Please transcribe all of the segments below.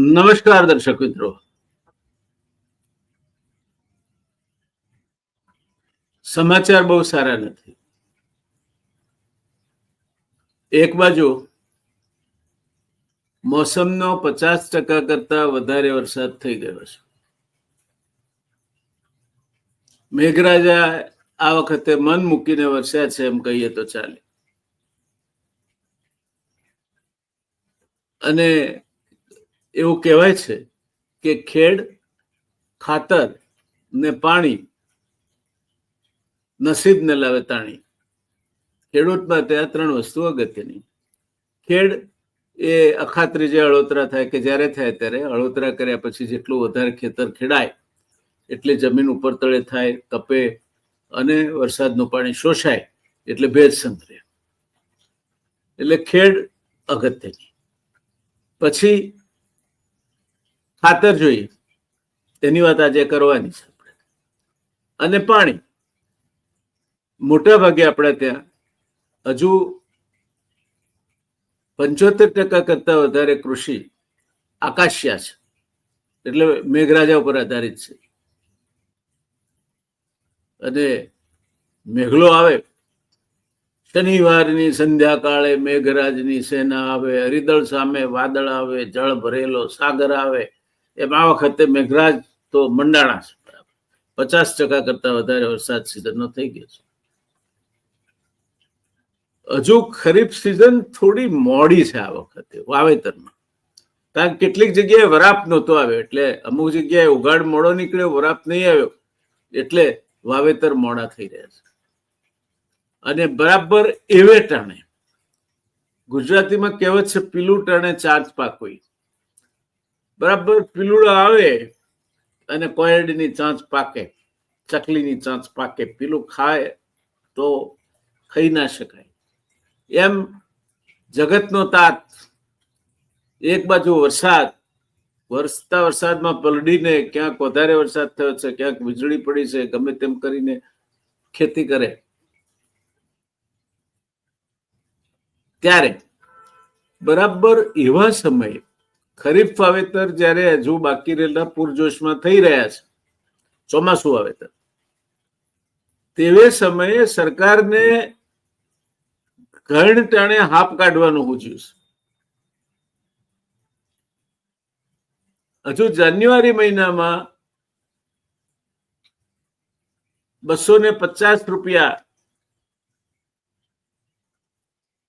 નમસ્કાર દર્શક મિત્રો. સમાચાર બહુ સારા નથી. એક બાજુ મોસમનો 50% કરતા વધારે વરસાદ થઈ ગયો છે. મેઘરાજા આ વખતે મન મૂકીને વરસ્યા છે એમ કહીએ તો ચાલે. અને એવું કહેવાય છે કે ખેડ, ખાતર ને પાણી નસીબ ને લાવે તાણી. ખેડૂત માટે આ ત્રણ વસ્તુ અગત્યની. ખેડ એ અખાત્રી જે અળોતરા થાય કે જ્યારે થાય ત્યારે અળોતરા કર્યા પછી જેટલું વધારે ખેતર ખેડાય એટલે જમીન ઉપર તળે થાય, તપે અને વરસાદનું પાણી શોષાય એટલે ભેજ સંતરે. એટલે ખેડ અગત્યની. પછી ખાતર જોઈએ, તેની વાત આજે કરવાની છે આપણે. અને પાણી મોટા ભાગે આપણે ત્યાં હજુ 75% કરતા વધારે કૃષિ આકાશિયા છે, એટલે મેઘરાજા ઉપર આધારિત છે. અને મેઘલો આવે, શનિવારની સંધ્યાકાળે મેઘરાજની સેના આવે, હરિદળ સામે વાદળ આવે, જળ ભરેલો સાગર આવે. એમ આ વખતે મેઘરાજ તો મંડાણા છે. 50% કરતા વધારે વરસાદ સિઝનનો થઈ ગયો છે. હજુ ખરીફ સિઝન થોડી મોડી છે આ વખતે વાવેતરમાં, કારણ કે કેટલીક જગ્યાએ વરાપ નહોતો આવ્યો, એટલે અમુક જગ્યાએ ઉગાડ મોડો નીકળ્યો, વરાપ નહીં આવ્યો, એટલે વાવેતર મોડા થઈ રહ્યા છે. અને બરાબર એવે ટાણે, ગુજરાતીમાં કહેવત છે પીલું ટાણે ચાંચ પાકવી. બરાબર પીલુડા આવે અને કોયડીની ચાંચ પાકે, ચકલીની ચાંચ પાકે, પીલું ખાય તો ખાઈ ના શકાય. એમ જગતનો તાત, એક બાજુ વરસાદ, વરસતા વરસાદમાં પલડીને ક્યાંક વધારે વરસાદ થયો છે, ક્યાંક વીજળી પડી છે, ગમે તેમ કરીને ખેતી કરે, ત્યારે બરાબર એવા સમયે ખરીફ વાવેતર જ્યારે હજુ બાકી રહેલા પૂરજોશમાં થઈ રહ્યા છે, ચોમાસું વાવેતર, તેવે સમયે સરકારને ઘણ ટાણે હાપ કાઢવાનું સૂચ્યું છે. હજુ જાન્યુઆરી મહિનામાં 250 રૂપિયા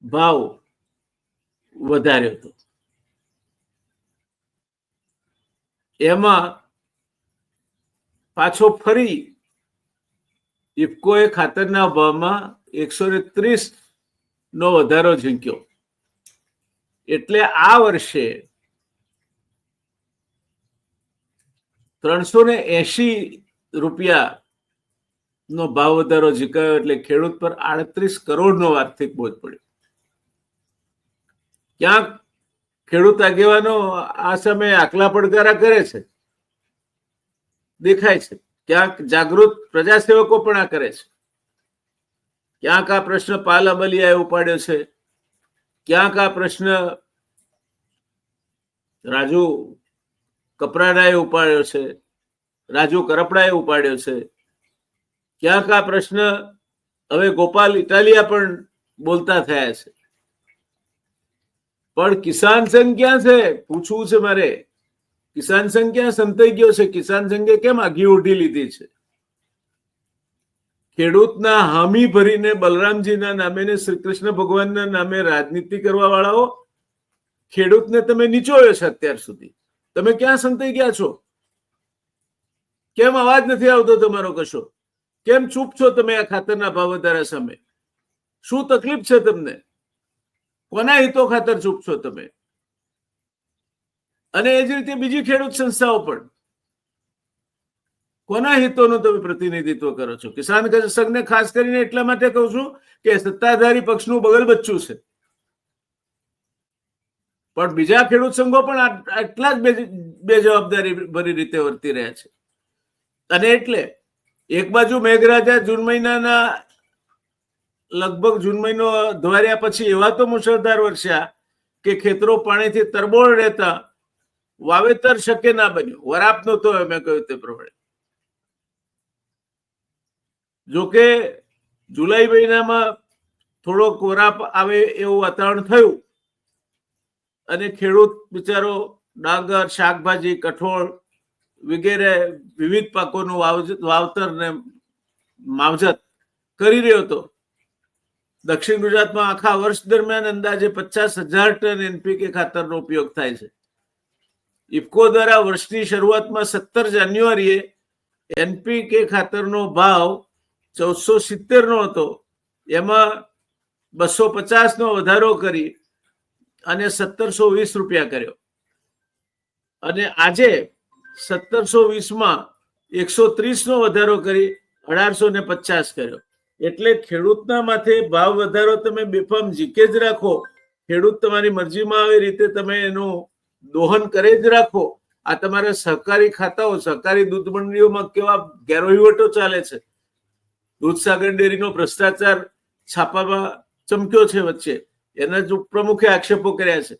ભાવ વધાર્યો હતો. એમાં પાછો ફરી ઇફકોએ ખાતરના ભાવમાં 130 નો વધારો ઝીંક્યો. એટલે આ વર્ષે 380 રૂપિયા નો ભાવ વધારો ઝીકાયો, એટલે ખેડૂત પર 38 કરોડનો આર્થિક બોજ પડ્યો. ક્યાંક ખેડૂત આગેવાનો આ સમયે આકલા પડકારા કરે છે, દેખાય છે. ક્યાંક જાગૃત પ્રજાસેવકો પણ આ કરે છે. ક્યાંક આ પ્રશ્ન પાલ અમલિયાએ ઉપાડ્યો છે, ક્યાંક આ પ્રશ્ન રાજુ કપરાડાએ ઉપાડ્યો છે, રાજુ કરપડાએ ઉપાડ્યો છે, ક્યાંક આ પ્રશ્ન હવે ગોપાલ ઇટાલિયા પણ બોલતા થયા છે. પણ કિસાન સંઘ ક્યાં છે પૂછવું છે મારે. કિસાન સંઘ ક્યાં સંતાઈ ગયો છે? કિસાન સંઘે કેમ આઘી ઓઢી લીધી છે? ખેડૂતના હામી ભરીને બલરામજીના નામે ને શ્રી કૃષ્ણ ભગવાનના નામે રાજનીતિ કરવા વાળાઓ, ખેડૂતને તમે નીચોયો છે અત્યાર સુધી. તમે ક્યાં સંતાઈ ગયા છો? કેમ અવાજ નથી આવતો તમારો કશો? કેમ ચૂપ છો તમે આ ખાતરના ભાવ વધારા સામે? શું તકલીફ છે તમને? કોના હિતો ખાતર ચૂપ છો તમે? અને એ જ રીતે બીજી ખેડૂત સંસ્થાઓ પણ કોના હિતોનું તમે પ્રતિનિધિત્વ કરો છો? કિસાન સંઘને ખાસ કરીને એટલા માટે કહું છું કે સત્તાધારી પક્ષનું બગલ બચ્ચું છે, પણ બીજા ખેડૂત સંઘો પણ આટલા જ બેજવાબદારી ભરી રીતે વર્તી રહ્યા છે. અને એટલે એક બાજુ મેઘરાજા જૂન મહિનાના લગભગ જૂન મહિનો ધોર્યા પછી એવા તો મુશળધાર વરસ્યા કે ખેતરો પાણીથી તરબોળ રહેતા વાવેતર શક્ય ના બન્યું, વરાપ નહોતો. મેં કહ્યું તે પ્રમાણે જોકે જુલાઈ મહિનામાં થોડોક વરાપ આવે એવું વાતાવરણ થયું અને ખેડૂત બિચારો ડાંગર, શાકભાજી, કઠોળ વગેરે વિવિધ પાકોનું વાવતર ને માવજત કરી રહ્યો હતો. દક્ષિણ ગુજરાતમાં આખા વર્ષ દરમિયાન અંદાજે 50,000 ટન એનપીકે ખાતરનો ઉપયોગ થાય છે. ઇફકો દ્વારા વર્ષની શરૂઆતમાં 17 જાન્યુઆરીએ એનપીકે ખાતરનો ભાવ 1470 નો હતો. એમાં 250 નો વધારો કરી અને 1720 રૂપિયા કર્યો. અને આજે 1720 માં 130 નો વધારો કરી 1850 કર્યો. એટલે ખેડૂતના માથે ભાવ વધારો તમે બેફામ જીકે જ રાખો, ખેડૂત તમારી મરજીમાં આવે રીતે તમે એનું દોહન કરે જ રાખો. આ તમારા સહકારી ખાતાઓ, સહકારી દૂધ મંડળીઓમાં કેવા ગેરવહીવટો ચાલે છે. દૂધસાગર ડેરીનો ભ્રષ્ટાચાર છાપામાં ચમક્યો છે વચ્ચે, એના જ પ્રમુખે આક્ષેપો કર્યા છે.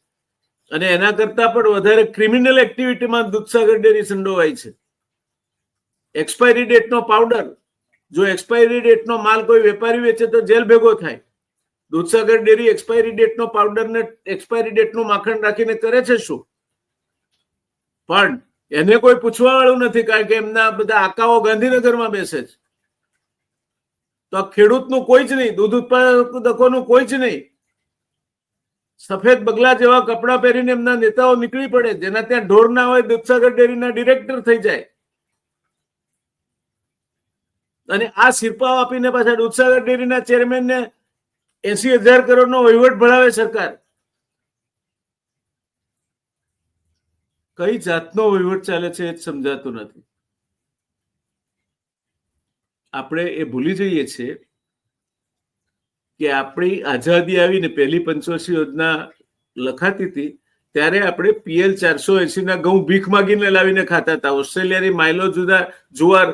અને એના કરતા પણ વધારે ક્રિમિનલ એક્ટિવિટીમાં દૂધસાગર ડેરી સંડોવાય છે. એક્સપાયરી ડેટનો પાવડર, જો એક્સપાયરી ડેટનો માલ કોઈ વેપારી વેચે તો જેલ ભેગો થાય. દૂધસાગર ડેરી એક્સપાયરી ડેટનો પાવડર ને એક્સપાયરી ડેટનું માખણ રાખીને કરે છે શું? પણ એને કોઈ પૂછવા વાળું નથી, કારણ કે એમના બધા આકાઓ ગાંધીનગરમાં બેસે છે. તો આ ખેડૂતનું કોઈ જ નહીં, દૂધ ઉત્પાદકોનું કોઈ જ નહીં. સફેદ બગલા જેવા કપડા પહેરીને એમના નેતાઓ નીકળી પડે, જેના ત્યાં ઢોર ના હોય દૂધસાગર ડેરીના ડિરેક્ટર થઈ જાય. અને આ સિરપાઓ આપીને પાછા દૂધસાગર ડેરીના ચેરમેનને 80,000 કરોડનો વહીવટ ભણાવે સરકાર. કઈ જાતનો વહીવટ ચાલે છે એ જ સમજાતું નથી. આપણે એ ભૂલી જઈએ છીએ કે આપણી આઝાદી આવીને પહેલી 85 યોજના લખાતી હતી ત્યારે આપણે PL 480 ના ઘઉં ભીખ માગીને લાવીને ખાતા હતા. ઓસ્ટ્રેલિયાની માઇલો જુવાર,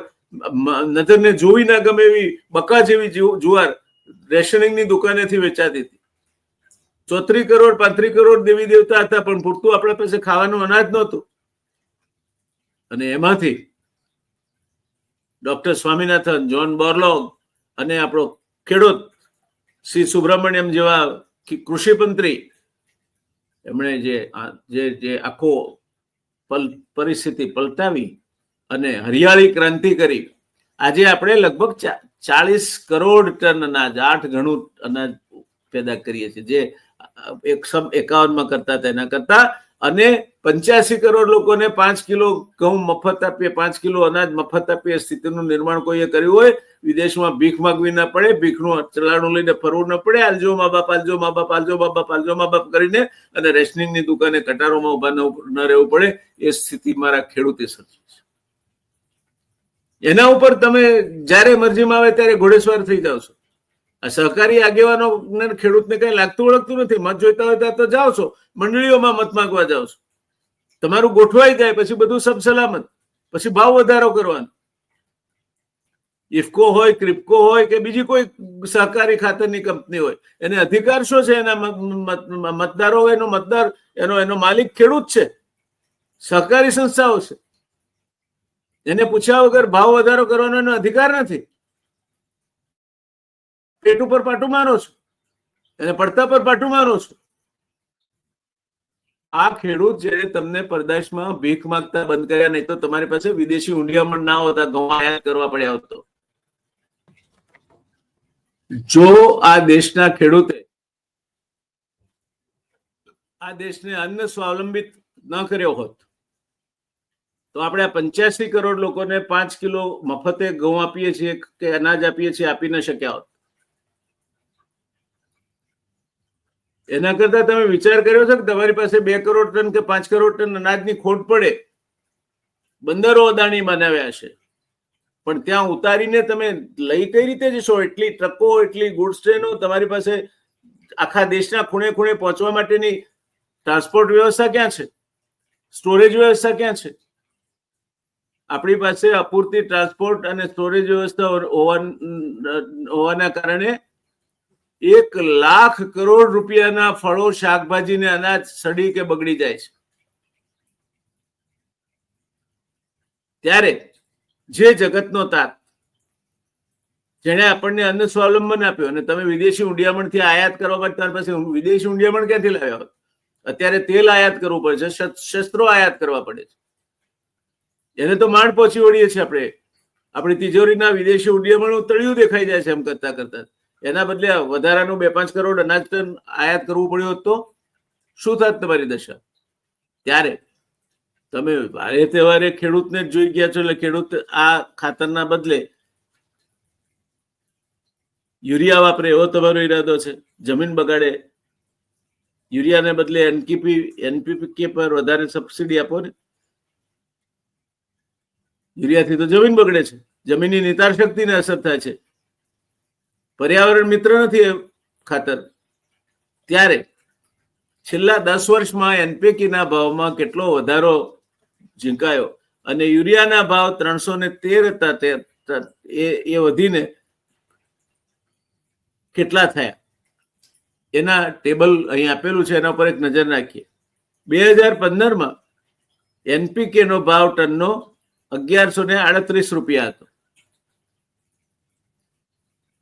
નજરને જોઈ ના ગમે એવી બકા જેવી જુવાર રેશનિંગની દુકાનેથી વેચાતી હતી. 34 કરોડ 35 કરોડ દેવી દેવતા હતા, પણ પૂરતું આપણા પાસે ખાવાનું અનાજ નહોતું. અને એમાંથી ડોક્ટર સ્વામિનાથન, જોન બોરલોગ અને આપણો ખેડૂત શ્રી સુબ્રમણ્યમ જેવા કૃષિ મંત્રી, એમણે જે આખો પરિસ્થિતિ પલટાવી અને હરિયાળી ક્રાંતિ કરી. આજે આપણે લગભગ 40 કરોડ ટન અનાજ, 8 ગણું અનાજ પેદા કરીએ છીએ, જે 51 માં કરતા હતા એના કરતા. અને 85 કરોડ લોકોને 5 કિલો ઘઉં મફત આપીએ, 5 કિલો અનાજ મફત આપીએ સ્થિતિનું નિર્માણ કોઈએ કર્યું હોય. વિદેશમાં ભીખ માગવી ના પડે, ભીખનું ચલાણું લઈને ફરવું ન પડે. આલજો મા બાપ, આલજો મા બાપ, આલજો મા બાપ, આલજો મા બાપ કરીને અને રેશનિંગની દુકાને કટારોમાં ઉભા ન રહેવું પડે. એ સ્થિતિ મારા ખેડૂતે સર્જી છે. એના ઉપર તમે જયારે મરજીમાં આવે ત્યારે ઘોડેસવાર થઈ જાવ છો. આ સહકારી આગેવાનો ખેડૂતને કઈ લાગતું ઓળખતું નથી. મત જોઈતા હોય ત્યાં તો જાઓ છો, મંડળીઓમાં મત માંગવા જાઓ છો. તમારું ગોઠવાઈ જાય પછી બધું સબ સલામત. પછી ભાવ વધારો કરવાનો. ઇફકો હોય, ક્રિપ્કો હોય કે બીજી કોઈ સહકારી ખાતરની કંપની હોય, એને અધિકાર શું છે? એના મતદારો, એનો મતદાર, એનો માલિક ખેડૂત છે, સહકારી સંસ્થાઓ છે. એને પૂછ્યા વગર ભાવ વધારો કરવાનો એનો અધિકાર નથી. પેટ ઉપર પાટું મારો છો, એને પડતા પર પાટું મારો છો. આ ખેડૂત જે તમને પરદેશમાં ભીખ માંગતા બંધ કર્યા, નહીં તો તમારી પાસે વિદેશી ઊંડિયામણ ના હોતા, ઘઉં આયાત કરવા પડ્યા હોતો. જો આ દેશના ખેડૂતે આ દેશને અન્ન સ્વાવલંબિત ન કર્યો હોત તો આપણે 85 કરોડ લોકોને 5 કિલો મફતે ઘઉં આપીએ છીએ કે અનાજ આપીએ છીએ, આપી ન શક્યા હોત. એના કરતા તમે વિચાર કર્યો છે કે તમારી પાસે 2 કરોડ ટન કે 5 કરોડ ટન અનાજની ખોટ પડે, બંદરો અદાણી બનાવ્યા છે, પણ ત્યાં ઉતારીને તમે લઈ કઈ રીતે જશો? એટલી ટ્રકો, એટલી ગુડ્સ ટ્રેનો, તમારી પાસે આખા દેશના ખૂણે ખૂણે પહોંચવા માટેની ટ્રાન્સપોર્ટ વ્યવસ્થા ક્યાં છે? સ્ટોરેજ વ્યવસ્થા ક્યાં છે? આપણી પાસે અપૂરતી ટ્રાન્સપોર્ટ અને સ્ટોરેજ વ્યવસ્થા હોવાના કારણે 1 લાખ કરોડ રૂપિયાના ફળો, શાકભાજી ને અનાજ સડી કે બગડી જાય છે. ત્યારે જે જગતનો તાત જેને આપણને અન્ન સ્વાવલંબન આપ્યો, અને તમે વિદેશી ઊંડિયામણથી આયાત કરવા માટે ત્યાર પછી વિદેશી ઊંડિયામણ ક્યાંથી લાવ્યા? અત્યારે તેલ આયાત કરવું પડે છે, શસ્ત્રો આયાત કરવા પડે છે. એને તો માંડ પહોંચી વળીએ છીએ આપણે. આપણી તિજોરીના વિદેશી ઊંડિયામણ તળિયું દેખાઈ જાય છે એમ કરતા કરતા. એના બદલે વધારાનું 2-5 કરોડ અનાજ આયાત કરવું પડ્યું તો શું થાત તમારી દશા? ત્યારે તમે વારે તહેવારે ખેડૂતને જ જોઈ ગયા છો. એટલે ખેડૂત આ ખાતરના બદલે યુરિયા વાપરે એવો તમારો ઈરાદો છે? જમીન બગાડે, યુરિયાને બદલે એનપીકે પર વધારે સબસિડી આપો ને. યુરિયાથી તો જમીન બગડે છે, જમીનની નિતાર શક્તિને અસર થાય છે, પર્યાવરણ મિત્ર નથી ખાતર. ત્યારે છેલ્લા 10 વર્ષમાં એનપીકેના ભાવમાં કેટલો વધારો ઝીંકાયો, અને યુરિયાના ભાવ 313 હતા, એ વધીને કેટલા થયા એના ટેબલ અહીં આપેલું છે, એના પર એક નજર નાખીએ. 2015માં એનપીકે નો ભાવ ટનનો 1138 રૂપિયા હતો.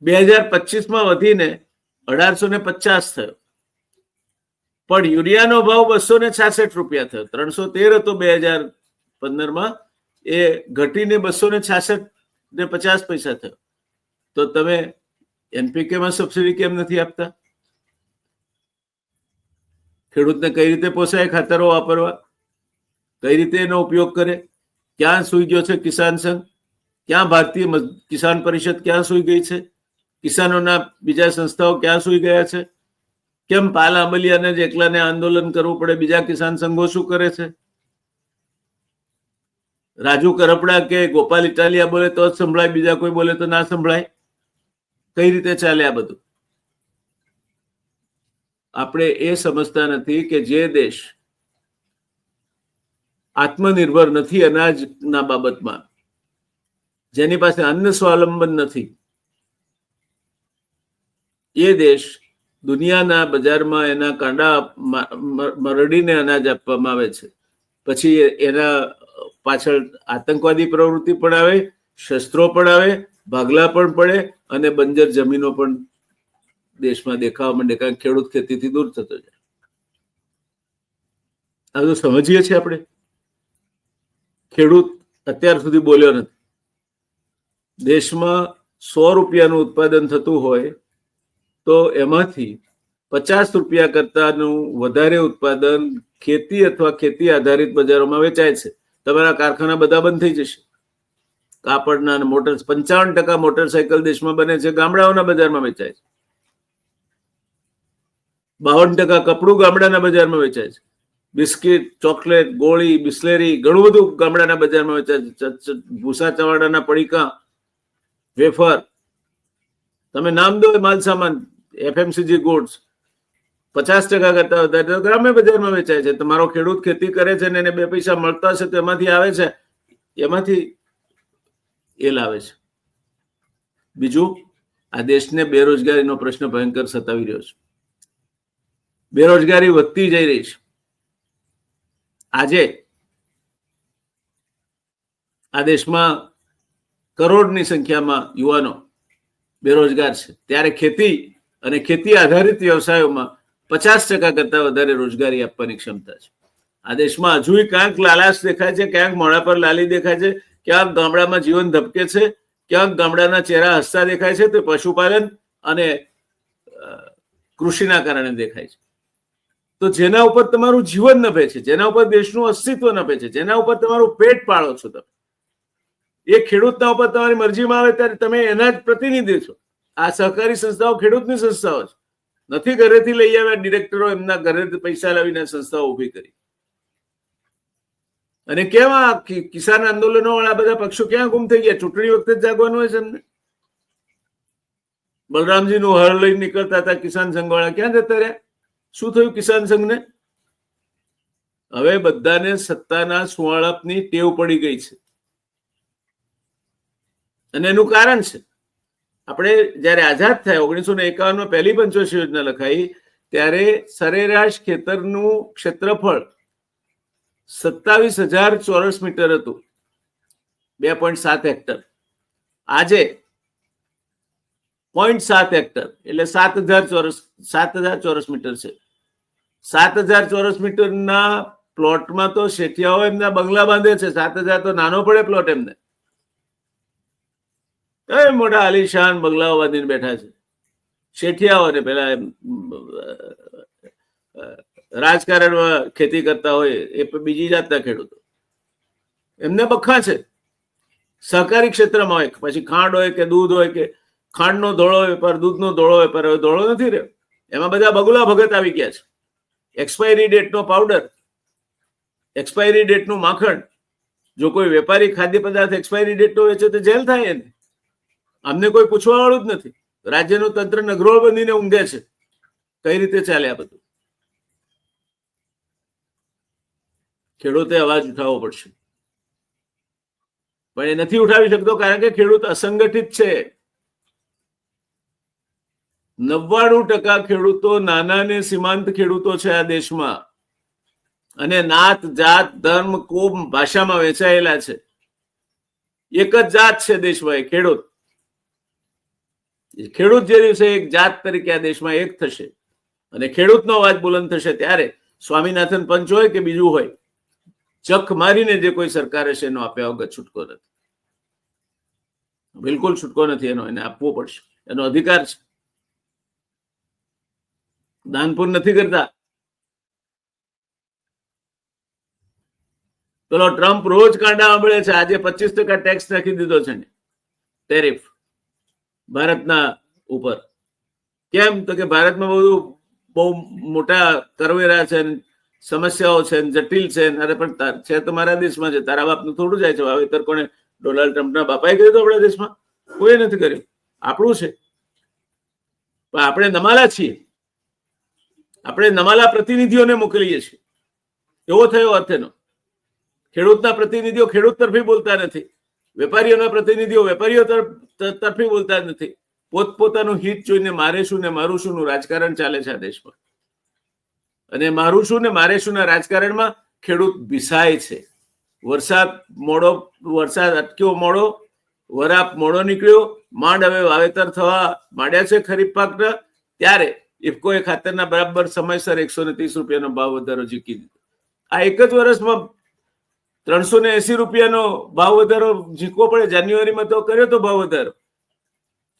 2025માં વધીને 1850 થયો. પણ યુરિયાનો ભાવ 266 રૂપિયા થયો. 313 હતો 2015માં, એ ઘટીને 266.50 થયો. તો તમે એનપીકેમાં સબસિડી કેમ નથી આપતા? ખેડૂતને કઈ રીતે પોસાય ખાતરો વાપરવા? કઈ રીતે એનો ઉપયોગ કરે? ક્યાં સુઈ ગયો છે કિસાન સંઘ? ક્યાં ભારતીય કિસાન પરિષદ ક્યાં સુઈ ગઈ છે? કિસાનોના બીજા સંસ્થાઓ ક્યાં સુઈ ગયા છે? કેમ પાલ આંબલિયાને જ એકલાને આંદોલન કરવું પડે? બીજા કિસાન સંઘો શું કરે છે? રાજુ કરપડા કે ગોપાલ ઇટાલિયા બોલે તો જ સંભળાય, બીજા કોઈ બોલે તો ના સંભળાય. કઈ રીતે ચાલે આ બધું? આપણે એ સમજતા નથી કે જે દેશ આત્મનિર્ભર નથી અનાજના બાબતમાં, જેની પાસે અન્ન સ્વાવલંબન નથી, એ દેશ દુનિયાના બજારમાં એના કાંડા મરડીને અનાજ આપવામાં આવે છે. પછી એના પાછળ આતંકવાદી પ્રવૃત્તિ પણ આવે, શસ્ત્રો પણ આવે, ભાગલા પણ પડે, અને બંજર જમીનો પણ દેશમાં દેખાવા માંડે, કારણ ખેડૂત ખેતીથી દૂર થતો જાય. આ તો સમજીએ છીએ આપણે. ખેડૂત અત્યાર સુધી બોલ્યો નથી. દેશમાં 100 રૂપિયાનું ઉત્પાદન થતું હોય તો એમાંથી 50 રૂપિયા કરતાનું વધારે ઉત્પાદન ખેતી અથવા ખેતી આધારિત બજારોમાં વેચાય છે. તમારા કારખાના બધા બંધ થઈ જશે. કાપડના અને 55% મોટરસાયકલ દેશમાં બને છે, ગામડાઓના બજારમાં વેચાય છે. 52% કપડું ગામડાના બજારમાં વેચાય છે. બિસ્કિટ, ચોકલેટ, ગોળી, બિસ્લેરી ઘણું બધું ગામડાના બજારમાં વેચાય છે. ભૂસા ચવાડાના પડીકા, વેફર, તમે નામ દો માલ સામાન, એફએમસીજી ગુડ્સ 50% કરતા વધારે ગ્રામ્ય બજારમાં વેચાય છે. તમારો ખેડૂત ખેતી કરે છે ને એને 2 પૈસા મળતા હશે તો એમાંથી આવે છે, એમાંથી એ લાવે છે. બીજું, આ દેશને બેરોજગારીનો પ્રશ્ન ભયંકર સતાવી રહ્યો છે. બેરોજગારી વધતી જઈ રહી છે. આજે આ દેશમાં કરોડની સંખ્યામાં યુવાનો બેરોજગાર છે. ત્યારે ખેતી અને ખેતી આધારિત વ્યવસાયોમાં 50% કરતા વધારે રોજગારી આપવાની ક્ષમતા છે. આ દેશમાં હજુ ક્યાંક લાલાશ દેખાય છે, ક્યાંક મોઢા પર લાલી દેખાય છે, ક્યાંક ગામડામાં જીવન ધબકે છે, ક્યાંક ગામડાના ચહેરા હસતા દેખાય છે. તો પશુપાલન અને કૃષિના કારણે દેખાય છે. તો જેના ઉપર તમારું જીવન નભે છે, જેના ઉપર દેશનું અસ્તિત્વ નભે છે, જેના ઉપર તમારું પેટ પાળો છો તમે, એ ખેડૂતના ઉપર તમારી મરજીમાં આવે ત્યારે તમે એના જ પ્રતિનિધિ છો. આ સહકારી સંસ્થાઓ ખેડૂતની સંસ્થાઓ છે. નથી ઘરેથી લઈ આવ્યા ડિરેક્ટરો, એમના ઘરે પૈસા લાવીને સંસ્થાઓ ઉભી કરી. અને કેમ આ કિસાન આંદોલનો વાળા બધા પક્ષો ક્યાં ગુમ થઈ ગયા? ચૂંટણી વખતે જ જાગવાનું હોય છે એમને. બલરામજીનું હળ લઈને નીકળતા હતા કિસાન સંઘ વાળા, ક્યાં જતા રહ્યા? શું થયું કિસાન સંઘને? હવે બધાને સત્તાના સુવાળપની ટેવ પડી ગઈ છે. અને એનું કારણ છે, આપણે જયારે આઝાદ થયા 1951માં પહેલી પંચવર્ષીય યોજના લખાઈ ત્યારે સરેરાશ ખેતરનું ક્ષેત્રફળ 27,000 ચોરસ મીટર હતું. 2.7 હેક્ટર. આજે 0.7 હેક્ટર એટલે 7,000 ચોરસ મીટર છે. 7,000 ચોરસ મીટરના પ્લોટમાં તો શેઠિયાઓ એમના બંગલા બાંધે છે. 7,000 તો નાનો પડે પ્લોટ એમને. મોટા આલીશાન બંગલાઓ બાંધીને બેઠા છે શેઠિયાઓ. ને પેલા રાજકારણમાં ખેતી કરતા હોય એ બીજી જાતના ખેડૂતો, એમને બખા છે. સહકારી ક્ષેત્રમાં હોય, પછી ખાંડ હોય કે દૂધ હોય કે ખાંડનો ધોળો વેપાર, દૂધનો ધોળો વેપાર. હવે ધોળો નથી રહ્યો, એમાં બધા બગુલા ભગત આવી ગયા છે. એક્સપાયરી ડેટનો પાવડર, એક્સપાયરી ડેટનું માખણ. જો કોઈ વેપારી ખાદ્ય પદાર્થ એક્સપાયરી ડેટનો વેચે તો જેલ થાય એને. અમને કોઈ પૂછવા વાળું જ નથી. રાજ્યનું તંત્ર નગરોળ બંધીને ઊંઘે છે. કઈ રીતે ચાલે આ બધું? ખેડૂતે અવાજ ઉઠાવવો પડશે, પણ એ નથી ઉઠાવી શકતો કારણ કે ખેડૂત અસંગઠિત છે. 99% ખેડૂતો નાના ને સીમાંત ખેડૂતો છે આ દેશમાં, અને નાત, જાત, ધર્મ, કોમ, ભાષામાં વહેંચાયેલા છે. એક જ જાત છે દેશમાં, એ ખેડૂત. ખેડૂત જે દિવસે એક જાત તરીકે આ દેશમાં એક થશે અને ખેડૂતનો અવાજ બુલંદ થશે, ત્યારે સ્વામિનાથન પંચ હોય કે બીજું હોય, ચખ મારીને જે કોઈ સરકાર હશે એનો આપ્યા વગર છૂટકો નથી. બિલકુલ છૂટકો નથી એનો. એને આપવો પડશે, એનો અધિકાર છે. દાનપુર નથી કરતા. પેલો ટ્રમ્પ રોજ કાંડા સાંભળે છે. આજે 25% ટેક્સ નાખી દીધો છે ને, ટેરિફ ભારતના ઉપર. કેમ? તો કે ભારતમાં બધું બહુ મોટા કરવેરા છે, સમસ્યાઓ છે, જટિલ છે. અરે પણ છે તો મારા દેશમાં છે, તારા બાપનું થોડું જાય છે. વાવેતર કોને? ડોનાલ્ડ ટ્રમ્પના બાપાએ કર્યું આપણા દેશમાં? કોઈ નથી કર્યું. આપણું છે, પણ આપણે નમાલા છીએ. આપણે નમાલા પ્રતિનિધિઓને મોકલીએ છીએ. એવો થયો અર્થ એનો. ખેડૂતના પ્રતિનિધિઓ ખેડૂત તરફી બોલતા નથી, વેપારીઓના પ્રતિનિધિઓ વેપારીઓ તરફી બોલતા નથી. પોતપોતાનું હિત જોઈને મારે શું ને મારું શું નું રાજકારણ ચાલે છે આ દેશમાં. અને મારું શું ને મારે શું ના રાજકારણમાં ખેડૂત ભીસાય છે. વરસાદ અટક્યો મોડો, વરાપ મોડો નીકળ્યો, માંડ હવે વાવેતર થવા માંડ્યા છે ખરીફ પાકના, ત્યારે ઇફકોએ ખાતરના બરાબર સમયસર 130 રૂપિયાનો ભાવ વધારો ઝીકી દીધો. આ એક જ વર્ષમાં 380 રૂપિયાનો ભાવ વધારો ઝીકવો પડે. જાન્યુઆરીમાં તો કર્યો તો ભાવ વધારો.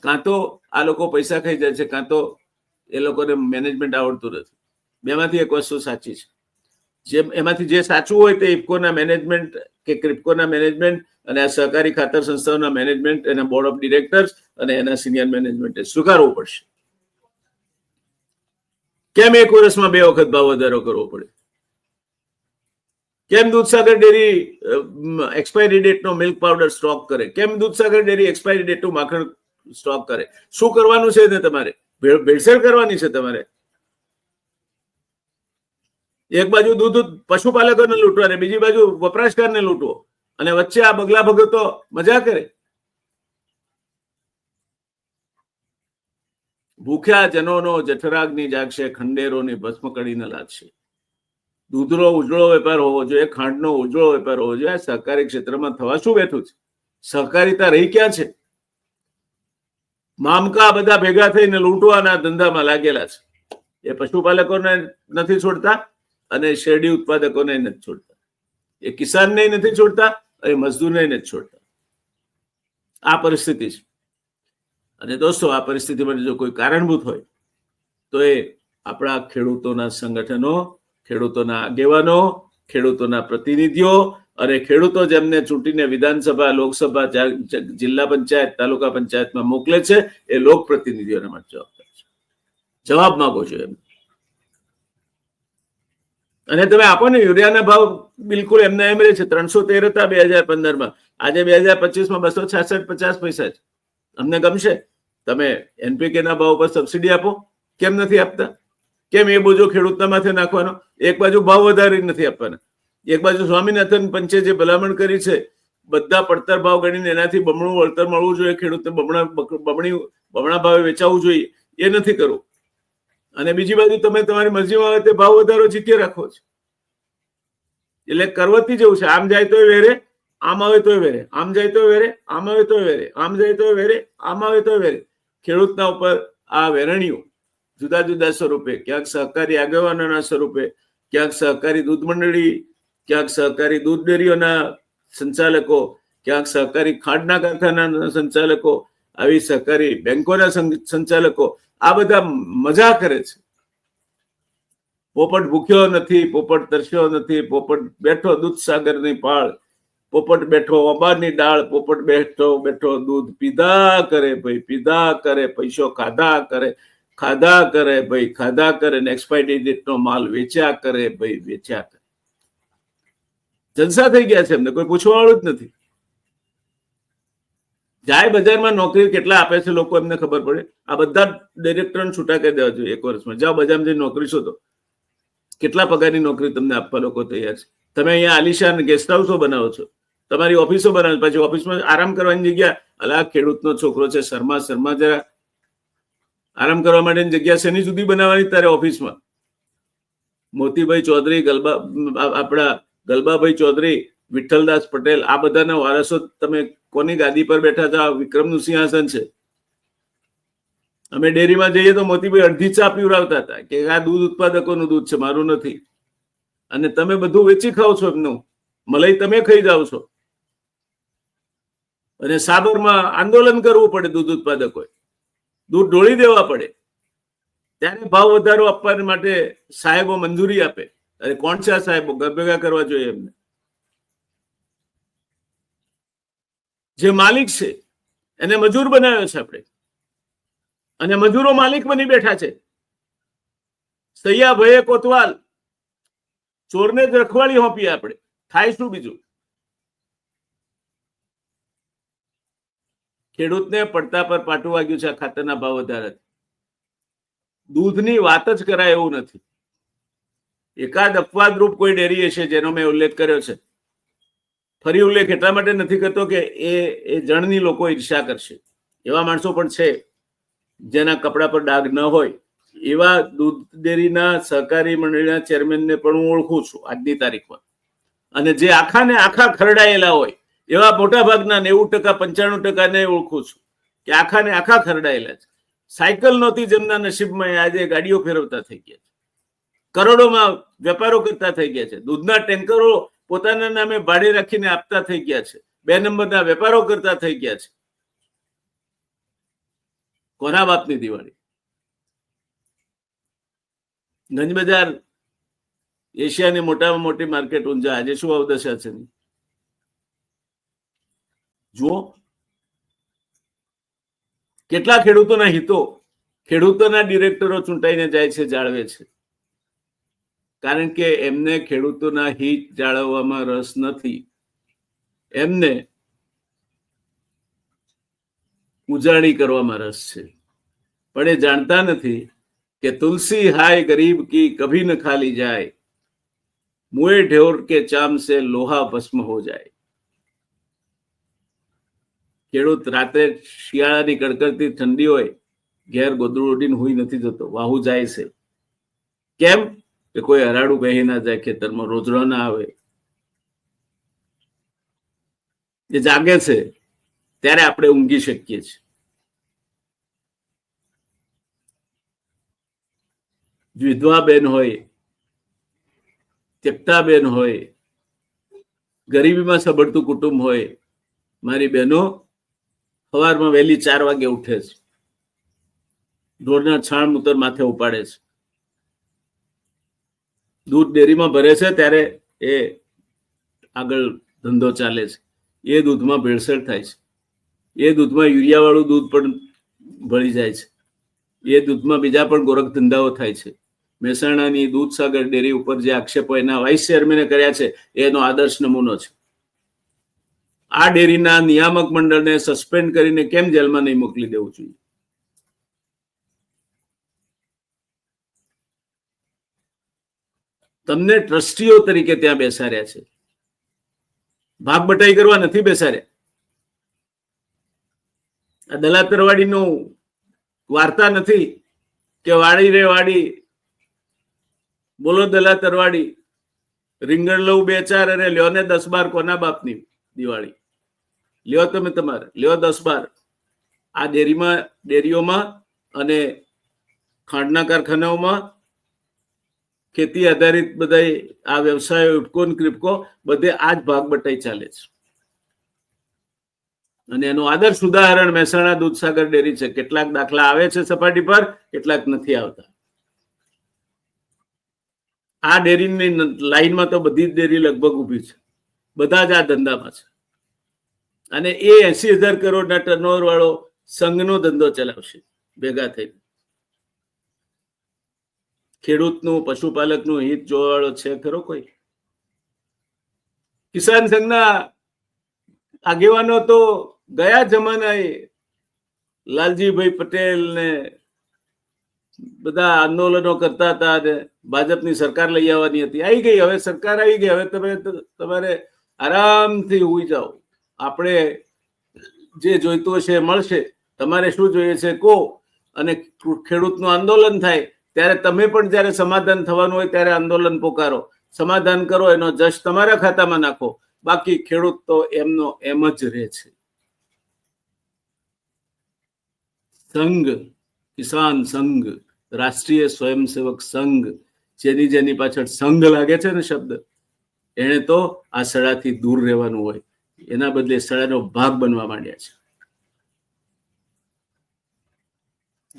કાં તો આ લોકો પૈસા ખાઈ જાય છે, કાં તો એ લોકોને મેનેજમેન્ટ આવડતું નથી. બેમાંથી એક વસ્તુ સાચી છે. એમાંથી જે સાચું હોય તે ઇફકોના મેનેજમેન્ટ કે ક્રિપ્કોના મેનેજમેન્ટ અને આ સહકારી ખાતર સંસ્થાઓના મેનેજમેન્ટ, એના બોર્ડ ઓફ ડિરેક્ટર્સ અને એના સિનિયર મેનેજમેન્ટે સ્વીકારવું પડશે. કેમ એક વર્ષમાં 2 વખત ભાવ વધારો કરવો પડે? કેમ દૂધસાગર ડેરી એક્સપાયરી ડેટનો મિલ્ક પાવડર સ્ટોક કરે? કેમ દૂધસાગર ડેરી એક્સપાયરી ડેટનું માખણ સ્ટોક કરે? શું કરવાનું છે ને તમારે? ભેળસેળ કરવાની છે તમારે. એક બાજુ દૂધ પશુપાલકોને લૂંટવા ને બીજી બાજુ વપરાશકારને લૂંટવો, અને વચ્ચે આ બગલા ભગતો મજા કરે. ભૂખ્યા જનોનો જઠરાગ્નિ જાગશે, ખંડેરોની ભસ્મ કડીને લાગશે. દૂધનો ઉજળો વેપાર હોવો જોઈએ, ખાંડનો ઉજળો વેપાર હોવો જોઈએ. સહકારી ક્ષેત્રમાં થવા શું બેઠું છે? સહકારિતા રહી ક્યાં છે? મામકા બધા ભેગા થઈને લૂંટવાના ધંધામાં લાગેલા છે. એ પશુપાલકોને નથી છોડતા અને શેરડી ઉત્પાદકોને નથી છોડતા. એ કિસાનને નથી છોડતા અને મજદૂરને નથી છોડતા. આ પરિસ્થિતિ છે. અને દોસ્તો, આ પરિસ્થિતિ માટે જો કોઈ કારણભૂત હોય તો એ આપણા ખેડૂતોના સંગઠનો, ખેડૂતોના આગેવાનો, ખેડૂતોના પ્રતિનિધિઓ અને ખેડૂતો જેમને ચૂંટીને વિધાનસભા, લોકસભા, જિલ્લા પંચાયત, તાલુકા પંચાયતમાં મોકલે છે, એ લોક પ્રતિનિધિઓને માટે જવાબદાર છે. જવાબ માંગો છો એમ. અને તમે આપો ને. યુરિયાના ભાવ બિલકુલ એમના એમ રહે છે. 313 હતા 2015માં, આજે 2025માં 266.50 પૈસા છે. અમને ગમશે? તમે NPK ના ભાવ પર સબસિડી આપો. કેમ નથી આપતા? કેમ એ બોજો ખેડૂતના માથે નાખવાનો? એક બાજુ ભાવ વધારી નથી આપવાના, એક બાજુ સ્વામિનાથન પંચે જે ભલામણ કરી છે બધા પડતર ભાવ ગણીને એનાથી બમણું વળતર મળવું જોઈએ, ખેડૂતને બમણા ભાવે વેચાવવું જોઈએ, એ નથી કરવું. અને બીજી બાજુ તમે તમારી મરજીમાં આવે તે ભાવ વધારો જીતી રાખો છો. એટલે કરવતી જેવું છે. આમ જાય તો વેરે, આમ આવે તો વેરે, આમ જાય તો વેરે, આમ આવે તો વેરે, આમ જાય તો વેરે, આમ આવે તો વેરે. ખેડૂતના ઉપર આ વેરણીઓ જુદા જુદા સ્વરૂપે, ક્યાંક સહકારી આગેવાનોના સ્વરૂપે, ક્યાંક સહકારી દૂધ મંડળી, ક્યાંક સહકારી દૂધ ડેરીઓના સંચાલકો, ક્યાંક સહકારી ખાંડના કારખાનાના સંચાલકો, આવી સહકારી બેંકોના સંચાલકો આ બધા મજા કરે છે. પોપટ ભૂખ્યો નથી, પોપટ તરસ્યો નથી, પોપટ બેઠો દૂધસાગરની પાળ, પોપટ બેઠો અંબાની ડાળ, પોપટ બેઠો બેઠો દૂધ પીધા કરે ભાઈ, પીધા કરે, પૈસો ખાધા કરે, ખાધા કરે ભાઈ, ખાધા કરે, ને એક્સપાયરી ડેટનો માલ વેચ્યા કરે ભાઈ, વેચ્યા કરે. જલસા થઈ ગયા છે, એમને કોઈ પૂછવા વાળું જ નથી. જાય બજારમાં નોકરી કેટલા આપે છે લોકો, એમને ખબર પડે. આ બધા ડિરેક્ટરને છૂટા કરી દેવા જોઈએ 1 વર્ષમાં. જાઓ બજારમાં જઈને નોકરી શોધો, કેટલા પગારની નોકરી તમને આપવા લોકો તૈયાર છે. તમે અહીંયા આલિશાન ગેસ્ટ હાઉસો બનાવો છો, તમારી ઓફિસો બનાવો, પછી ઓફિસમાં આરામ કરવાની જગ્યા, અલા ખેડૂતનો છોકરો છે, શર્મા જરા, આરામ કરવા માટેની જગ્યા શેની સુધી બનાવવાની તારે ઓફિસમાં? મોતીભાઈ ચૌધરી, આપણા ગલબાભાઈ ચૌધરી, વિઠ્ઠલદાસ પટેલ, આ બધાના વારસો તમે કોની ગાદી પર બેઠા હતા? વિક્રમનું સિંહાસન છે. અમે ડેરીમાં જઈએ તો મોતીભાઈ અડધી ચા પીવડાવતા હતા કે આ દૂધ ઉત્પાદકોનું દૂધ છે, મારું નથી. અને તમે બધું વેચી ખાવ છો, એમનું મલાઈ તમે ખાઈ જાવ છો. અને સાબરમાં આંદોલન કરવું પડે દૂધ ઉત્પાદકોએ, દૂધ ઢોળી દેવા પડે, ત્યારે ભાવ વધારો આપવા માટે સાહેબો મંજૂરી આપે. અરે કોણ છે આ સાહેબો? ઘર ભેગા કરવા જોઈએ એમને. જે માલિક છે એને મજૂર બનાવ્યો છે આપણે, અને મજૂરો માલિક બની બેઠા છે. સૈયા ભયે કોતવાલ, ચોરને જ રખવાળી હોપીએ આપણે, થાય શું બીજું? ખેડૂતને પડતા પર પાટું વાગ્યું છે આ ખાતરના ભાવ વધારે. દૂધની વાત જ કરાય એવું નથી. એકાદ અપવાદરૂપ કોઈ ડેરી હશે જેનો મેં ઉલ્લેખ કર્યો છે. ફરી ઉલ્લેખ એટલા માટે નથી કરતો કે એ જણની લોકો ઈર્ષા કરશે. એવા માણસો પણ છે જેના કપડા પર ડાઘ ન હોય. એવા દૂધ ડેરીના સહકારી મંડળીના ચેરમેનને પણ હું ઓળખું છું આજની તારીખમાં. અને જે આખા ને આખા ખરડાયેલા હોય એવા મોટા ભાગના 90% 95% ઓળખું છું કે આખા ને આખા ખરડાયેલા છે. સાયકલ નહોતી જેમના નસીબમાં, આજે ગાડીઓ ફેરવતા થઈ ગયા છે. કરોડોમાં વેપારો કરતા થઈ ગયા છે. દૂધના ટેન્કરો પોતાના નામે ભાડે રાખીને આપતા થઈ ગયા છે. 2 નંબરના વેપારો કરતા થઈ ગયા છે. કોના બાપની દિવાળી? ગંજ બજાર એશિયાની મોટામાં મોટી માર્કેટ ઊંઝા, આજે શું અવદશા છે? જુઓ કેટલા ખેડૂતોના હિતો ખેડૂતોના ડિરેક્ટરો ચૂંટાઈને જાય છે, જાળવે છે. કારણ કે એમને ખેડૂતોના હિત જાળવવામાં રસ નથી. એમને ઉજાણી કરવામાં રસ છે. પણ એ જાણતા નથી કે તુલસી હાય ગરીબ કી કભી ન ખાલી જાય, મુએ ઢોર કે ચામ સે લોહા ભસ્મ હો જાય. ખેડૂત રાતે શિયાળાની કડકડતી ઠંડી હોય, ઘેર ગોદડું ઓઢીને હુઈ નથી જતો, વાહુ જાય છે. કેમ? કે કોઈ હરાડું બેહી ના જાય ખેતરમાં, રોજડો ના આવે. એ જાગે છે ત્યારે આપણે ઊંઘી શકીએ છીએ. વિધવા બેન હોય, ત્યક્તા બેન હોય, ગરીબીમાં સબડતું કુટુંબ હોય, મારી બહેનો સવારમાં વહેલી 4 વાગે ઉઠે છે, ઢોરના છાણ મૂતર માથે ઉપાડે છે, દૂધ ડેરીમાં ભરે છે, ત્યારે એ આગળ ધંધો ચાલે છે. એ દૂધમાં ભેળસેળ થાય છે. એ દૂધમાં યુરિયા વાળું દૂધ પણ ભળી જાય છે. એ દૂધમાં બીજા પણ ગોરખ ધંધાઓ થાય છે. મહેસાણાની દૂધસાગર ડેરી ઉપર જે આક્ષેપો એના વાઇસ ચેરમેને કર્યા છે, એનો આદર્શ નમૂનો છે. આ ડેરીના નિયામક મંડળને સસ્પેન્ડ કરીને કેમ જેલમાં નહીં મોકલી દેવું જોઈએ? તમને ટ્રસ્ટીઓ તરીકે ત્યાં બેસાડ્યા છે, ભાગ બટાઈ કરવા નથી બેસાડ્યા. આ દલા તરવાડીનું વાર્તા નથી કે વાડી રે વાડી, બોલો દલા તરવાડી, રીંગણ લઉં 2-4 અને લ્યો ને 10-12 કોના બાપની. દિવાળી લ્યો, તમે તમારે લ્યો 10-12 આ ડેરીઓમાં અને ખાંડના કારખાનાઓમાં, ખેતી આધારિત બધા આ વ્યવસાયો ઇફકો ક્રિપકો બધે આ જ ભાગ બટાઈ ચાલે છે. અને એનું આદર્શ ઉદાહરણ મહેસાણા દૂધસાગર ડેરી છે. કેટલાક દાખલા આવે છે સપાટી પર, કેટલાક નથી આવતા. આ ડેરીની લાઈનમાં તો બધી જ ડેરી લગભગ ઊભી છે, બધા જ આ ધંધામાં છે. અને એ 80,000 કરોડના ટર્નઓવર વાળો સંઘનો ધંધો ચલાવશે ભેગા થઈને. ખેડૂતનું, પશુપાલકનું હિત જોવા વાળો છે ખરો કોઈ? કિસાન સંઘના આગેવાનો તો ગયા જમાનાએ લાલજીભાઈ પટેલ ને બધા આંદોલનો કરતા હતા અને ભાજપની સરકાર લઈ આવવાની હતી. આવી ગઈ, હવે સરકાર આવી ગઈ, હવે તમારે આરામથી ઉઈ જાઓ. આપણે જે જોઈતું હશે મળશે, તમારે શું જોઈએ છે કહો. અને ખેડૂતનું આંદોલન થાય ત્યારે તમે પણ જ્યારે સમાધાન થવાનું હોય ત્યારે આંદોલન પોકારો, સમાધાન કરો, એનો જશ તમારા ખાતામાં નાખો. બાકી ખેડૂત તો એમનો એમ જ રહે છે. સંઘ, કિસાન સંઘ, રાષ્ટ્રીય સ્વયંસેવક સંઘ, જેની પાછળ સંઘ લાગે છે ને શબ્દ, એને તો આ સડાથી દૂર રહેવાનું હોય, એના બદલે સડાનો ભાગ બનવા માંડ્યા છે.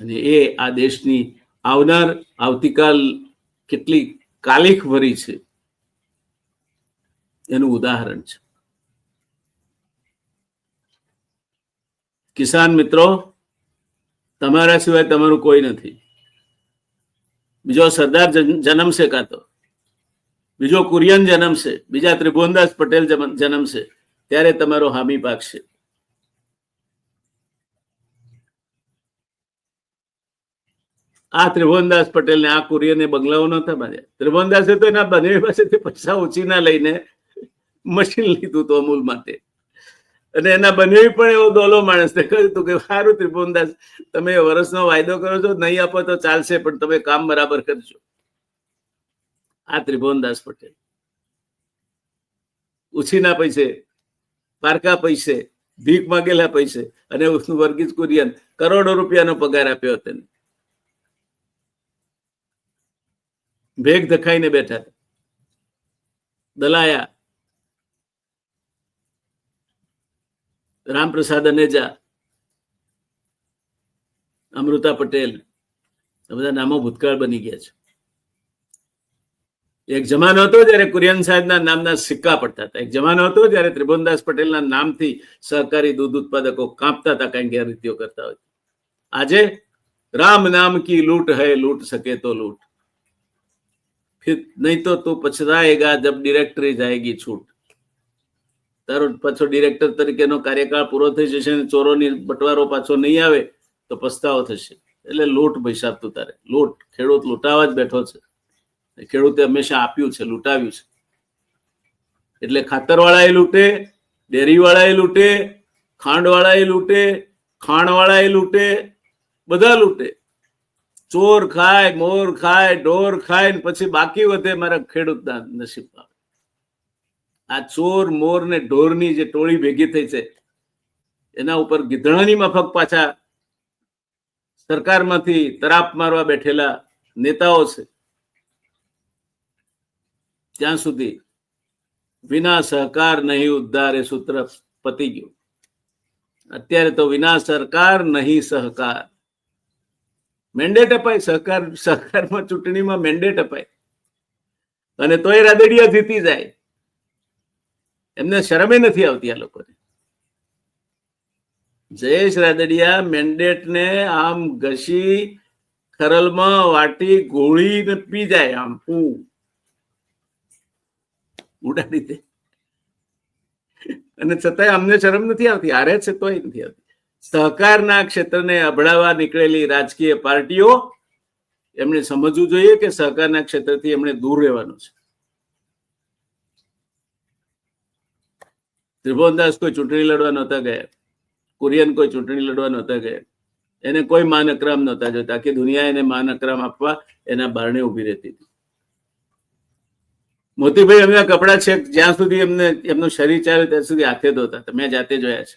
અને એ આ દેશની આવતીકાલ કેટલી કાલિખ ભરી છે એનું ઉદાહરણ છે. કિસાન મિત્રો, તમારા સિવાય તમારું કોઈ નથી. બીજો સરદાર જન્મશે, કાં તો બીજો કુરિયન જન્મશે, બીજા ત્રિભુવનદાસ પટેલ જન્મશે, ત્યારે તમારો હામી પાકશે. આ ત્રિભુવનદાસ પટેલ ને આ કુરિયને બંગલાઓ નતા બાંધ્યા. ત્રિભુવનદાસે તો એના બનેવી પાસેથી પૈસા ઉછીના લઈને મશીન લીધું હતું અમૂલ માટે. અને એના બનેવી પણ એવો દોલો માણસને કહ્યું હતું કે સારું ત્રિભુવનદાસ, તમે વર્ષનો વાયદો કરો છો, નહીં આપો તો ચાલશે, પણ તમે કામ બરાબર કરજો. આ ત્રિભુવનદાસ પટેલ ઉછીના પૈસે, પારકા પૈસે, ભીખ માગેલા પૈસે, અને વર્ગીસ કુરિયન કરોડો રૂપિયાનો પગાર આપ્યો તેને. ભેગ ધખાઈને બેઠા, દલાયા, રામપ્રસાદ અનેજા, અમૃતા પટેલ, બધા નામો ભૂતકાળ બની ગયા છે. એક જમાનો હતો જયારે કુરિયન સાહેબના નામના સિક્કા પડતા હતા. એક જમાનો હતો જયારે ત્રિભુવનદાસ પટેલના નામથી સહકારી દૂધ ઉત્પાદકો કાંપતા હતા, કઈ ગેરરીતિઓ કરતા હોય. આજે રામ નામ કી લૂંટ હૈ, લૂંટ સકે તો લૂંટ, फिर नहीं तो तू पछताएगा जब डायरेक्टरी जाएगी छूट. તારો પાછો ડિરેક્ટર તરીકેનો કાર્યકાળ પૂરો થઈ જશે અને ચોરોની બટવારો પાછો નહીં આવે તો પસ્તાવો થશે. એટલે લૂંટ ભૈસાબતું તારે લૂંટ. ખેડૂત લૂંટાવા જ બેઠો છે. ખેડૂતે હંમેશા આપ્યું છે, લૂંટાવ્યું છે. એટલે ખાતરવાળા એ લૂંટે, ડેરીવાળા એ લૂંટે, ખાંડવાળા એ લૂંટે, ખાણવાળા એ લૂંટે, બધા લૂંટે. ચોર ખાય, મોર ખાય, ઢોર ખાય, ને પછી બાકી વધે મારા ખેડૂતના નસીબમાં. આ ચોર, મોર ને ઢોરની જે ટોળી ભેગી થઈ છે એના ઉપર ગીધડાની માફક પાછા સરકારમાંથી તરાપ મારવા બેઠેલા નેતાઓ છે. ત્યાં સુધી વિના સહકાર નહીં ઉદ્ધાર એ સૂત્ર પતી ગયું. અત્યારે તો વિના સરકાર નહીં સહકાર. મેન્ડેટ અપાય, સહકારમાં ચૂંટણીમાં મેન્ડેટ અપાય અને તોય રાદડિયા જીતી જાય. એમને શરમે નથી આવતી આ લોકોને. જયેશ રાદડિયા મેન્ડેટ ને આમ ઘસી ખરલમાં વાટી ગોળીને પી જાય, આમ ઉડાડી દે. અને છતાંય અમને શરમ નથી આવતી. હારે છે તોય નથી આવતી. સહકારના ક્ષેત્રને અભડાવવા નીકળેલી રાજકીય પાર્ટીઓ, એમણે સમજવું જોઈએ કે સહકારના ક્ષેત્રથી એમણે દૂર રહેવાનું છે. ત્રિભુવનદાસ કોઈ ચૂંટણી લડવા નહોતા ગયા, કુરિયન કોઈ ચૂંટણી લડવા નહોતા ગયા. એને કોઈ માન અકરામ નહોતા જોતા. આખી દુનિયા એને માન અકરામ આપવા એના બારણે ઉભી રહેતી હતી. મોતીભાઈ એમના કપડા છે જ્યાં સુધી એમને એમનું શરીર ચાલે ત્યાં સુધી હાથે ધોતા હતા, મેં જાતે જોયા છે.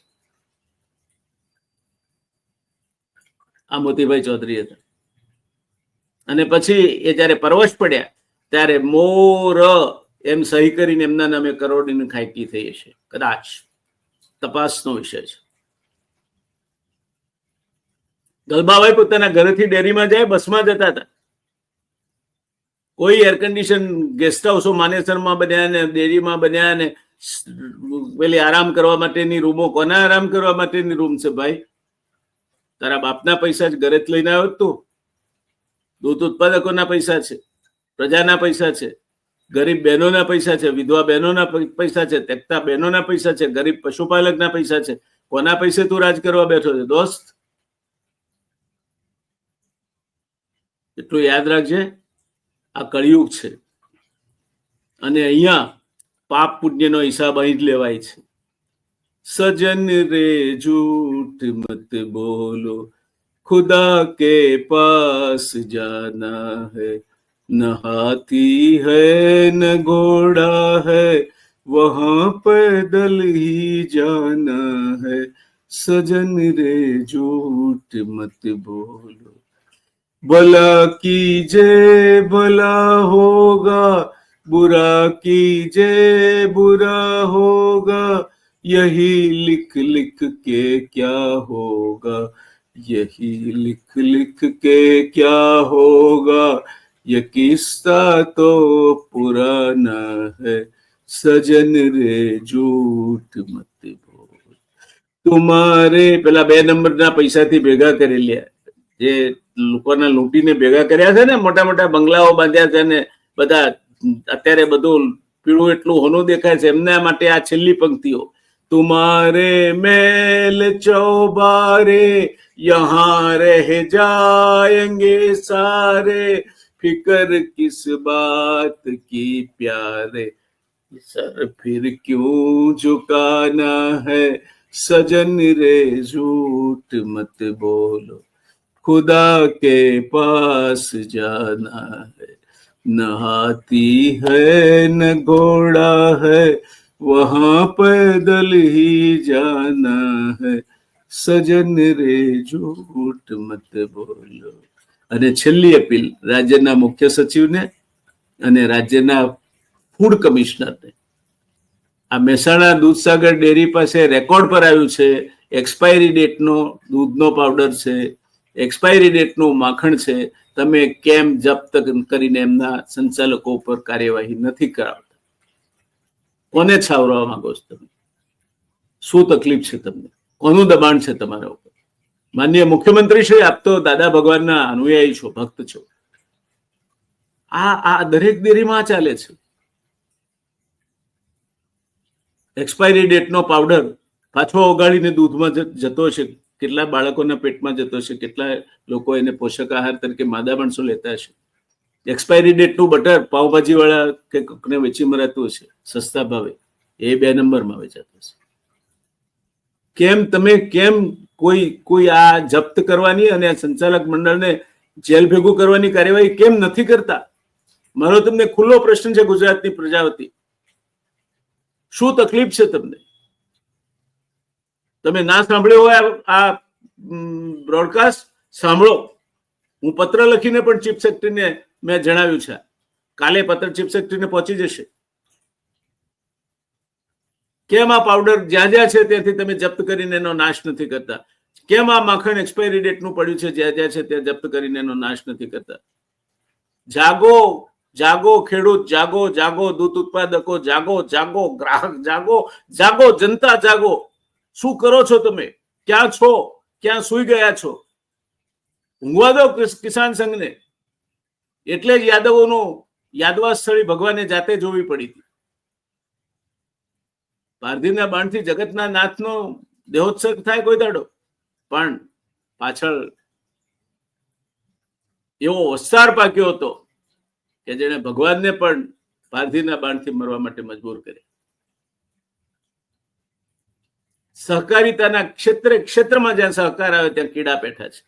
આ મોતીભાઈ ચૌધરી હતા. અને પછી એ જયારે પરવશ પડ્યા ત્યારે મોર એમ સહી કરીને એમના નામે કરોડની ખાયકી થઈ હશે, કદાચ. તપાસનો વિષય છે. ગલબાભાઈ પોતાના ઘરેથી ડેરીમાં જાય, બસમાં જતા હતા. કોઈ એર કન્ડિશન ગેસ્ટ હાઉસો માનેસરમાં બન્યા ને ડેરીમાં બન્યા ને પેલી આરામ કરવા માટેની રૂમો. કોના આરામ કરવા માટેની રૂમ છે ભાઈ? તારા બાપના પૈસા જ ઘરે જ લઈને આવ્યો તું? દૂધ ઉત્પાદકોના પૈસા છે, પ્રજાના પૈસા છે, ગરીબ બહેનોના પૈસા છે, વિધવા બહેનોના પૈસા છે, તેકતા બહેનોના પૈસા છે, ગરીબ પશુપાલકના પૈસા છે. કોના પૈસે તું રાજ કરવા બેઠો છે દોસ્ત? એટલું યાદ રાખજે, આ કળિયુગ છે અને અહીંયા પાપ પુણ્યનો હિસાબ અહીં જ લેવાય છે. સજન રે झूठ मत बोलो, खुदा के पास जाना है, न हाथी है न घोड़ा है, वहां पैदल ही जाना है. सजन रे झूठ मत बोलो, भला कीजे भला होगा, बुरा कीजे बुरा होगा, यही लिख लिख के क्या होगा, यही लिख लिख के क्या होगा, ये किस्सा तो पुराना है. सजन रे झूठ मत बोल. तुम्हारे પેલા 2 નંબરના પૈસાથી ભેગા કરી લ્યા, જે લોકોના લૂંટીને ભેગા કર્યા છે ને, મોટા મોટા બંગલાઓ બાંધ્યા છે ને બધા, અત્યારે બધું પીળું એટલું હોનું દેખાય છે, એમના માટે આ છેલ્લી પંક્તિઓ. तुम्हारे मेल चौबारे यहाँ रह जाएंगे सारे, फिकर किस बात की प्यारे, सर फिर क्यों झुकाना है. सजन रे झूठ मत बोलो, खुदा के पास जाना है, न हाथी है न घोड़ा है, वहां पैदल ही जाना है. સજન રે झूठ मत बोलो. અને છેલ્લી અપીલ રાજ્યના મુખ્ય સચિવને અને રાજ્યના ફૂડ કમિશનરને. આ મહેસાણા દૂધસાગર ડેરી પાસે રેકોર્ડ પર આવ્યું છે, એક્સપાયરી ડેટનો દૂધનો પાવડર છે, એક્સપાયરી ડેટનું માખણ છે. તમે કેમ જપ્ત કરીને એમના સંચાલકો ઉપર કાર્યવાહી નથી કરાવતા? કોને છાવરવા માંગો છો તમે? શું તકલીફ છે તમને? કોનું દબાણ છે તમારા ઉપર? માનનીય મુખ્યમંત્રી શ્રી, આપ તો દાદા ભગવાનના અનુયાયી છો, ભક્ત છો. આ દરેક ડેરીમાં ચાલે છે. એક્સપાયરી ડેટનો પાવડર પાછો ઓગાળીને દૂધમાં જતો છે, કેટલા બાળકોના પેટમાં જતો છે, કેટલા લોકો એને પોષક આહાર તરીકે માદા માણસો લેતા હશે. એક્સપાયરી ડેટનું બટર પાવભાજી વાળા કે કોકને વેચી મરાતું હશે સસ્તા ભાવે, એ 2 નંબરમાં વેચાતું હશે. કેમ કોઈ આ જપ્ત કરવાની અને આ સંચાલક મંડળને જેલ ભેગું કરવાની કાર્યવાહી કેમ નથી કરતા? મારો તમને ખુલ્લો પ્રશ્ન છે ગુજરાતની પ્રજા વતી. શું તકલીફ છે તમને? તમે ના સાંભળ્યો હોય આ બ્રોડકાસ્ટ, સાંભળો. હું પત્ર લખીને પણ ચીફ સેક્રેટરીને મેં જણાવ્યું છે. કાલે પત્ર ચીફ સેક્રેટરીને પહોંચી જશે. કેમ આ પાવડર જ્યાં જ્યાં છે ત્યાંથી તમે જપ્ત કરીને એનો નાશ નથી કરતા? કેમ આ માખણ એક્સપાયરી ડેટનું પડ્યું છે જ્યાં જ્યાં છે ત્યાં જપ્ત કરીને એનો નાશ નથી કરતા? જાગો, જાગો ખેડૂત, જાગો, જાગો દૂધ ઉત્પાદકો, જાગો, જાગો ગ્રાહક, જાગો, જાગો જનતા, જાગો. શું કરો છો તમે? ક્યાં છો? ક્યાં સુઈ ગયા છો? ઊંઘવા દો કિસાન સંઘને. એટલે જ યાદવોનું યાદવા સ્થળી ભગવાને જાતે જોવી પડી હતી. પારધીના બાણથી જગતના નાથનો દેહોત્સર્ગ થાય કોઈ દાડો, પણ પાછળ એવો વસ્તાર પાક્યો હતો કે જેને ભગવાનને પણ પારધીના બાણથી મરવા માટે મજબૂર કરે. સહકારિતાના ક્ષેત્રમાં જ્યાં સહકાર આવે ત્યાં કીડા પેઠા છે.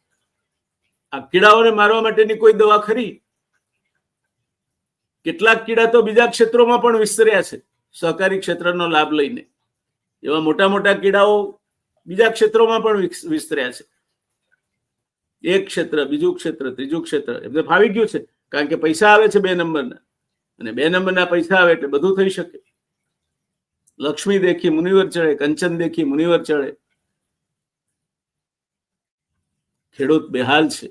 આ કીડાઓને મારવા માટેની કોઈ દવા ખરી? કેટલાક કીડા તો બીજા ક્ષેત્રોમાં પણ વિસ્તર્યા છે સહકારી ક્ષેત્રનો લાભ લઈને. એવા મોટા મોટા કીડાઓ બીજા ક્ષેત્રોમાં પણ વિસ્તર્યા છે. એક ક્ષેત્ર, બીજું ક્ષેત્ર, ત્રીજું ક્ષેત્ર એમને ફાવી ગયું છે, કારણ કે પૈસા આવે છે 2 નંબરના, અને 2 નંબરના પૈસા આવે એટલે બધું થઈ શકે. લક્ષ્મી દેખી મુનિવર ચડે, કંચન દેખી મુનિવર ચડે. ખેડૂત બેહાલ છે,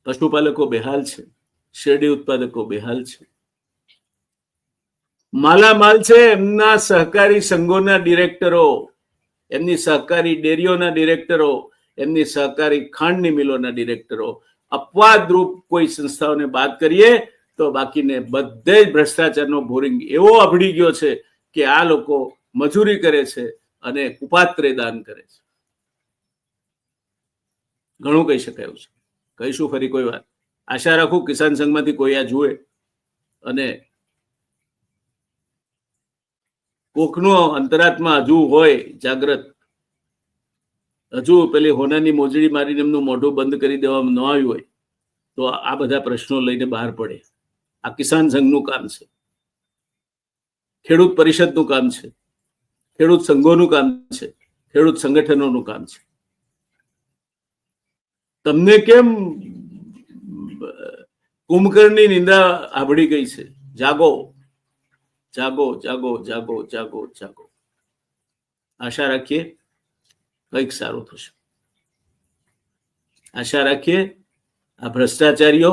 પશુપાલકો બેહાલ છે, શેરડી ઉત્પાદકો બેહાલ છે. માલામાલ છે એમના સહકારી સંઘોના ડિરેક્ટરો, એમની સહકારી ડેરીઓના ડિરેક્ટરો, એમની સહકારી ખાંડની મિલોના ડિરેક્ટરો. અપવાદરૂપ કોઈ સંસ્થાઓને બાદ કરીએ તો બાકીને બધે જ ભ્રષ્ટાચારનો બોરિંગ એવો અભડી ગયો છે કે આ લોકો મજૂરી કરે છે અને કુપાત્રે દાન કરે છે. ઘણું કહી શકાય છે, કહીશું ફરી કોઈ વાર. આશા રાખું કિસાન સંઘમાંથી કોઈ આ જુએ અને કોકનો અંતરાત્મા હજુ હોય જાગ્રત, હજુ પેલી હોનાની મોજડી મારીને એમનું મોઢું બંધ કરી દેવામાં ન આવ્યું હોય તો આ બધા પ્રશ્નો લઈને બહાર પડે. આ કિસાન સંઘનું કામ છે, ખેડૂત પરિષદનું કામ છે, ખેડૂત સંઘોનું કામ છે, ખેડૂત સંગઠનોનું કામ છે. તમને કેમ કુંભકર્ણની નિંદા આભળી ગઈ છે? જાગો, જાગો, જાગો, જાગો, જાગો, જાગો. આશા રાખીએ કંઈક સારું થશે. આશા રાખીએ આ ભ્રષ્ટાચારીઓ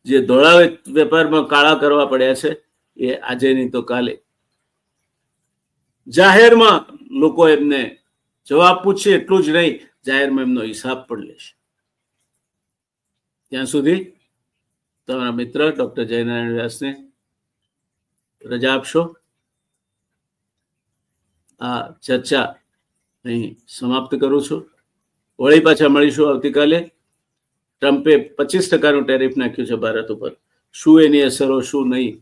જે ધોળા વેપારમાં કાળા કરવા પડ્યા છે એ આજે નહીં તો કાલે જાહેરમાં લોકો એમને જવાબ પૂછશે. એટલું જ નહીં, જાહેરમાં એમનો હિસાબ પણ લેશે. ત્યાં સુધી તમારા મિત્ર ડોક્ટર જયનારાયણ વ્યાસને રજા આપશો. આ ચર્ચા અહીં સમાપ્ત કરું છું. વળી પાછા મળીશું આવતીકાલે. ટ્રમ્પે 25% ટેરિફ નાખ્યું છે ભારત ઉપર. શું એની અસરો, શું નહીં,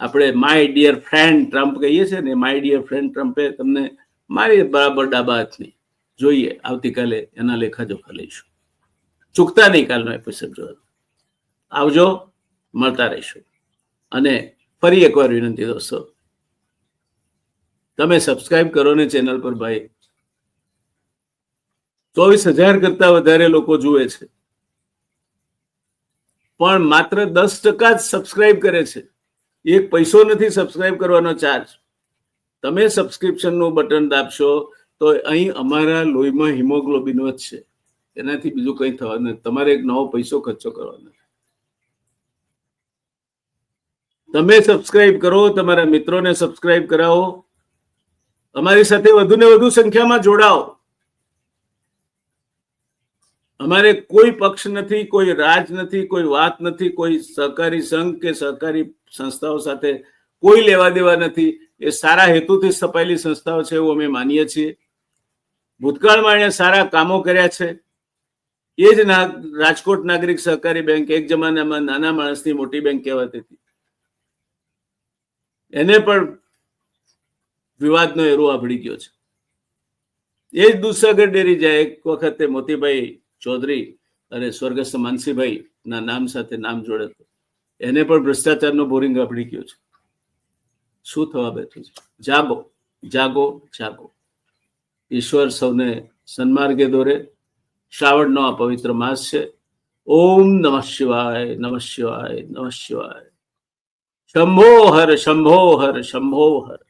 આપણે માય ડિયર ફ્રેન્ડ ટ્રમ્પ કહીએ છીએ ને, માય ડિયર ફ્રેન્ડ ટ્રમ્પે તમને મારી બરાબર ડાબા હાથની. જોઈએ આવતીકાલે એના લેખાજોખા લઈશું. ચૂકતા નહીં કાલનો એપિસોડ જોવા. આવજો, મળતા રહીશું. અને ફરી એકવાર વિનંતી દોસ્તો, તમે સબસ્ક્રાઇબ કરો ને ચેનલ પર. ભાઈ 24,000 કરતા વધારે લોકો જુએ છે, પણ માત્ર 10% જ સબસ્ક્રાઇબ કરે છે. એક પૈસો નથી સબસ્ક્રાઇબ કરવાનો ચાર્જ. તમે સબસ્ક્રિપ્શનનું બટન દાબશો તો અહીં અમારા લોહીમાં હિમોગ્લોબિન વધશે. એનાથી બીજું કંઈ થવાનું નથી. તમારે એક નવો પૈસો ખર્ચો કરવાનો. તમે સબસ્ક્રાઇબ કરો, તમારા મિત્રોને સબસ્ક્રાઇબ કરાવો, અમારી સાથે વધુ ને વધુ સંખ્યામાં જોડાઓ. અમારે કોઈ પક્ષ નથી, કોઈ રાજ નથી, કોઈ વાત નથી, કોઈ સહકારી સંઘ કે સહકારી સંસ્થાઓ સાથે કોઈ લેવા દેવા નથી. એ સારા હેતુથી સ્થપાયેલી સંસ્થાઓ છે એવું અમે માનીએ છીએ. ભૂતકાળમાં એને સારા કામો કર્યા છે. એ જ રાજકોટ નાગરિક સહકારી બેંક એક જમાનામાં નાના માણસની મોટી બેંક કહેવાતી હતી. એને પણ વિવાદનો એરો આભળી ગયો છે. એ જ દૂધસાગર ડેરી જાય એક વખતે મોતીભાઈ ચૌધરી અને સ્વર્ગસ્થ માનસીભાઈ ના નામ સાથે નામ જોડે તો એને પણ ભ્રષ્ટાચારનો બોરિંગ આભળી ગયો છે. શું થવા બેઠું છે? જાગો, જાગો, જાગો. ઈશ્વર સૌને સન્માર્ગે દોરે. શ્રાવણનો આ પવિત્ર માસ છે. ઓમ નમઃ શિવાય, નમઃ શિવાય, નમઃ શિવાય. શંભો હર, શંભો હર, શંભો હર.